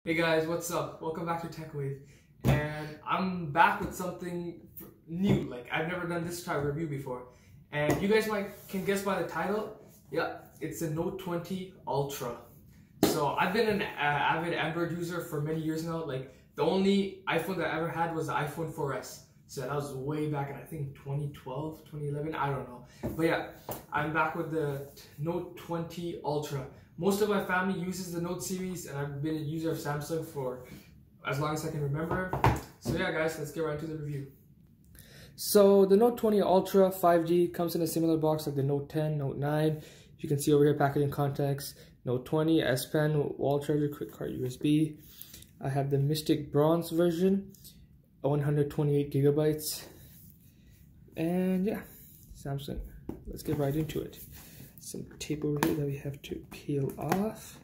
Hey guys, what's up? Welcome back to TechWave, and I'm back with something new. Like, I've never done this type of review before, and you guys can guess by the title. Yeah, it's the Note 20 Ultra. So I've been an avid Android user for many years now. Like, the only iPhone that I ever had was the iPhone 4S. So that was way back in, I think, 2012, 2011, I don't know. But yeah, I'm back with the Note 20 Ultra. Most of my family uses the Note series, and I've been a user of Samsung for as long as I can remember. So yeah guys, let's get right into the review. So the Note 20 Ultra 5G comes in a similar box like the Note 10, Note 9. You can see over here, packaging context, Note 20, S Pen, wall charger, quick card USB. I have the Mystic Bronze version, 128 gigabytes. And yeah, Samsung. Let's get right into it. Some tape over here that we have to peel off.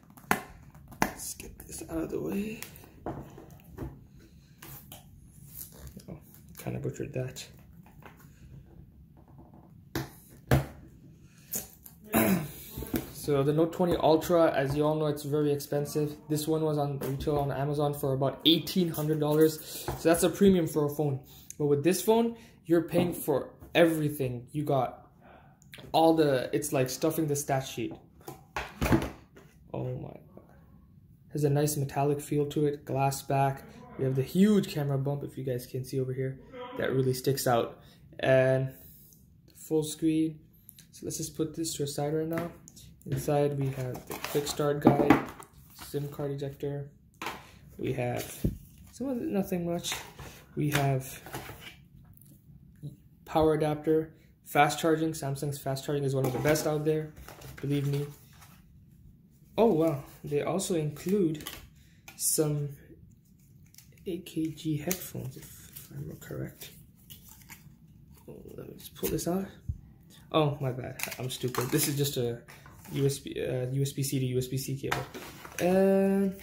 Let's get this out of the way. Oh, kind of butchered that. So the Note 20 Ultra, as you all know, it's very expensive. This one was on retail on Amazon for about $1,800. So that's a premium for a phone. But with this phone, you're paying for everything. You got all the, it's like stuffing the stat sheet. Oh my god. Has a nice metallic feel to it, glass back. We have the huge camera bump, if you guys can see over here. That really sticks out. And full screen. So let's just put this to a side right now. Inside we have the quick start guide, SIM card ejector. We have nothing much. We have power adapter, fast charging. Samsung's fast charging is one of the best out there, believe me. Oh wow, they also include some AKG headphones, if I'm correct. Oh, let me just pull this out. Oh, my bad, I'm stupid. This is just a USB-C to USB-C cable. And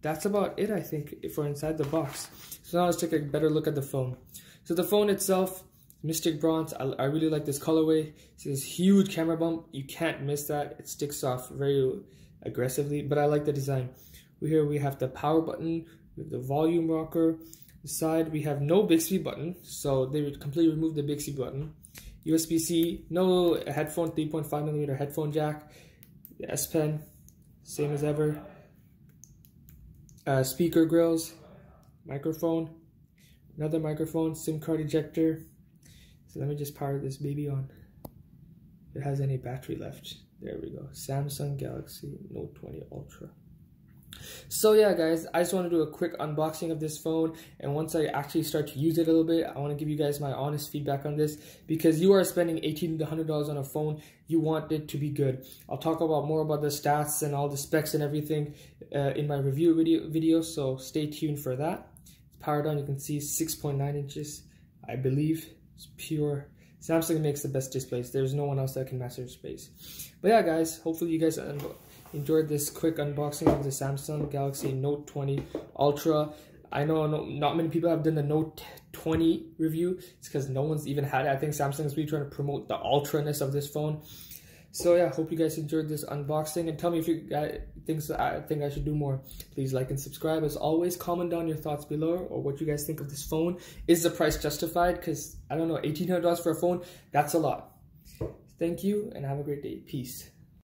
that's about it, I think, for inside the box. So now let's take a better look at the phone. So the phone itself, Mystic Bronze, I really like this colorway. See this huge camera bump, you can't miss that. It sticks off very aggressively, but I like the design. Here we have the power button with the volume rocker. The side we have no Bixby button, so they would completely remove the Bixby button. USB-C, no headphone, 3.5mm headphone jack. The S Pen, same as ever. Speaker grills, microphone, another microphone, SIM card ejector. So let me just power this baby on. If it has any battery left. There we go. Samsung Galaxy Note 20 Ultra. So yeah guys, I just want to do a quick unboxing of this phone, and once I actually start to use it a little bit, I want to give you guys my honest feedback on this, because you are spending $1,800 to $100 on a phone. You want it to be good. I'll talk about more about the stats and all the specs and everything in my review video, so stay tuned for that. It's powered on, you can see 6.9 inches, I believe. It's pure. Samsung makes the best displays. There's no one else that can match their displays. But yeah guys, hopefully you guys enjoyed this quick unboxing of the Samsung Galaxy Note 20 Ultra. I know not many people have done the Note 20 review. It's because no one's even had it. I think Samsung's really trying to promote the ultra-ness of this phone. So yeah, hope you guys enjoyed this unboxing, and tell me if you guys think I should do more. Please like and subscribe. As always, comment down your thoughts below or what you guys think of this phone. Is the price justified? Because I don't know, $1,800 for a phone, that's a lot. Thank you and have a great day. Peace.